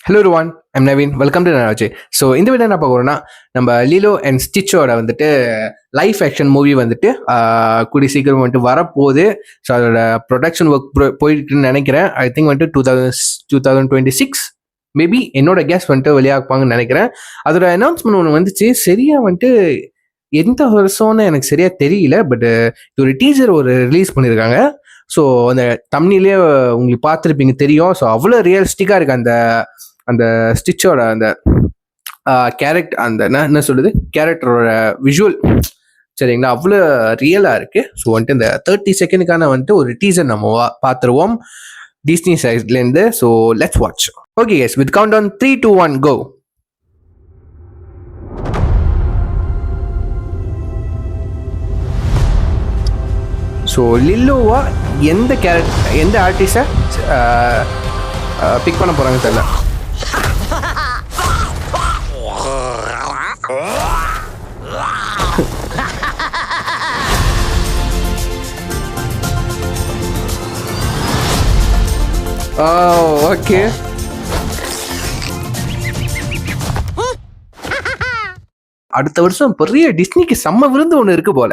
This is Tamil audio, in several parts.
ஹலோ ருவான், ஐம் நவீன். வெல்கம் டு நானாச்சு. ஸோ இந்த வீடியோ என்ன பார்க்க போகிறோம்னா, நம்ம லீலோ அண்ட் ஸ்டிச்சோட வந்துட்டு லைஃப் ஆக்ஷன் மூவி வந்துட்டு கூடிய சீக்கிரம் வந்துட்டு வரப்போகுது. ஸோ அதோட ப்ரொடக்ஷன் ஒர்க் போயிட்டுன்னு நினைக்கிறேன். ஐ திங்க் வந்துட்டு 2026 மேபி என்னோட கேஸ் வந்துட்டு வெளியாகப்பாங்கன்னு நினைக்கிறேன். அதோட அனௌன்ஸ்மெண்ட் ஒன்று வந்துச்சு. சரியாக வந்துட்டு எந்த வருஷம்னு எனக்கு சரியா தெரியல. பட் ஒரு டீசர் ரிலீஸ் பண்ணியிருக்காங்க. ஸோ அந்த தம்னிலே உங்களுக்கு பார்த்துருப்பீங்க, தெரியும். ஸோ அவ்வளோ ரியலிஸ்டிக்காக இருக்கு அந்த அந்த ஸ்டிச்சோட அந்த கேரக்டர், அந்த என்ன சொல்லுது, கேரக்டரோட விஷுவல், சரிங்களா, அவ்வளோ ரியலாக இருக்கு. ஸோ வந்துட்டு இந்த 30 செகண்டுக்கான வந்துட்டு ஒரு டீசர் நம்ம பார்த்துருவோம் டிஸ்னி சைட்லேருந்து. So let's watch. Okay yes, with count on 3, 2, 1 go. So லில்லோவா எந்த ஆர்டிஸ்டை பிக் பண்ண போகிறாங்க தெரியல. ஓகே, அடுத்த வருஷம் பெரிய டிஸ்னிக்கு செம்ம விருந்து ஒன்று இருக்கு போல.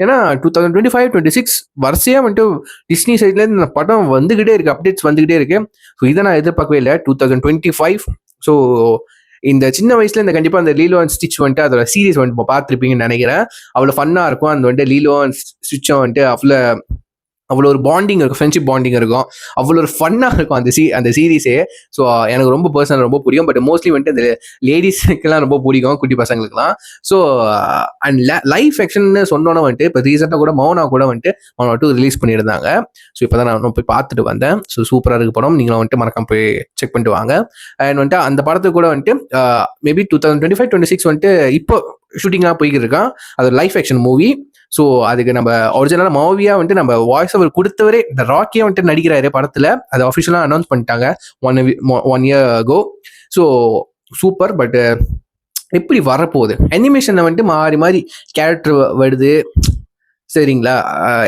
ஏன்னா 2025, 26 வரிசையா வந்துட்டு டிஸ்னி சைட்லேருந்து இந்த படம் வந்துகிட்டே இருக்கு, அப்டேட்ஸ் வந்துகிட்டே இருக்கு. ஸோ இதை நான் எதிர்பார்க்கவே இல்லை. 2025. ஸோ இந்த சின்ன வயசுல இந்த கண்டிப்பா அந்த லீலோ அண்ட் ஸ்டிச் வந்துட்டு அதோட சீரிஸ் வந்துட்டு பார்த்துருப்பீங்கன்னு நினைக்கிறேன். அவ்வளோ ஃபன்னா இருக்கும். அந்த வந்துட்டு லீலோ அண்ட் ஸ்டிச்சும் வந்துட்டு அவ்வளோ ஒரு பாண்டிங் இருக்கும், ஃப்ரெண்ட்ஷிப் பாண்டிங் இருக்கும். அவ்வளோ ஒரு ஃபன்னாக இருக்கும் அந்த சீரீஸே. ஸோ எனக்கு ரொம்ப பர்சனல் ரொம்ப பிடிக்கும். பட் மோஸ்ட்லி வந்துட்டு இந்த லேடிஸுக்கெல்லாம் ரொம்ப பிடிக்கும், குட்டி பசங்களுக்குலாம். ஸோ அண்ட் லைஃப் ஆக்ஷன்னு சொன்னோன்னே வந்துட்டு இப்போ ரீசெண்டாக கூட மௌனா வந்துட்டு மௌனா 2 ரிலீஸ் பண்ணியிருந்தாங்க. ஸோ இப்போ தான் நான் போய் பார்த்துட்டு வந்தேன். ஸோ சூப்பராக இருக்கு படம். நீங்களும் வந்துட்டு மறக்காம போய் செக் பண்ணிட்டு வாங்க. அண்ட் வந்துட்டு அந்த படத்துக்கு கூட வந்துட்டு மேபி 2025, 26 வந்துட்டு இப்போ ஷூட்டிங்லாம் போய்கிட்டு இருக்கான். அது லைஃப் ஆக்ஷன் மூவி. ஸோ அதுக்கு நம்ம ஒரிஜினலாக மூவியாக வந்துட்டு நம்ம வாய்ஸ் ஓவர் கொடுத்தவரே இந்த ராக்கியாக வந்துட்டு நடிக்கிறாரு படத்தில். அதை அஃபிஷியலாக அனௌன்ஸ் பண்ணிட்டாங்க 1 year ago. So super. But எப்படி வரப்போகுது, அனிமேஷனில் வந்துட்டு மாறி மாறி கேரக்டர் வருது, சரிங்களா,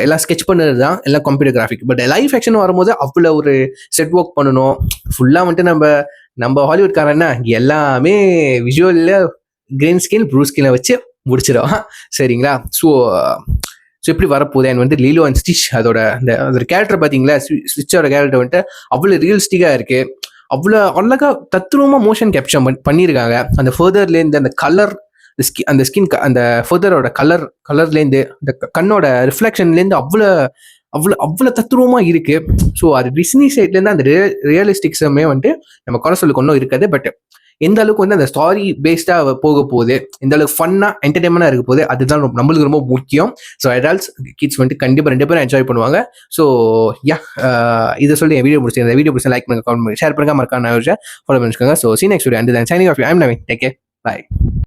எல்லாம் ஸ்கெச் பண்ணுறது தான், எல்லாம் computer graphic. But life action வரும்போது அவ்வளோ ஒரு செட் ஒர்க் பண்ணணும். ஃபுல்லாக வந்துட்டு நம்ம ஹாலிவுட்காரன்னா எல்லாமே விஷுவலில் கிரீன் ஸ்கின் ப்ளூ ஸ்கின்னை வச்சு முடிச்சிடும், சரிங்களா. ஸோ எப்படி வரப்போகுது. அண்ட் வந்து லீலோ அண்ட் ஸ்டிச் அதோட கேரக்டர் பார்த்தீங்களா, ஸ்டிச்சோட கேரக்டர் வந்துட்டு அவ்வளோ ரியலிஸ்டிக்காக இருக்கு. அவ்வளோ அழகா தத்ரூபமாக மோஷன் கேப்சர் பண்ணியிருக்காங்க. அந்த ஃபர்தர்லேருந்து அந்த கலர், அந்த ஸ்கின், அந்த ஃபர்தரோட கலர்லேருந்து அந்த கண்ணோட ரிஃப்ளெக்ஷன்லேருந்து அவ்வளோ அவ்வளோ அவ்வளோ தத்ரூபமாக இருக்கு. ஸோ அது டிஸ்னி சைட்லேருந்து அந்த ரியலிஸ்டிக்ஸுமே வந்துட்டு நம்ம குறை சொல்லுக்கு ஒன்றும் இருக்காது. பட் எந்த அளவுக்கு வந்து அந்த ஸ்டாரி பேஸ்டாக போக போகுது, எந்த அளவுக்கு ஃபன்னாக என்டர்டைன்மெண்டாக இருக்க போகுது, அதுதான் நம்மளுக்கு ரொம்ப முக்கியம். ஸோ அடல்ட்ஸ் கிட்ஸ் வந்துட்டு கண்டிப்பாக 2 பேரும் என்ஜாய் பண்ணுவாங்க. ஸோ யா, இதை சொல்லி என் வீடியோ முடிச்சு, இந்த வீடியோ பிடிச்சா லைக் பண்ணுங்க, கமெண்ட் பண்ணுங்க, ஷேர் பண்ணுங்க, மறக்காம ஃபாலோ பண்ணிக்கோங்க. So see next video. And then signing off you. I'm Naveen. Take care. By.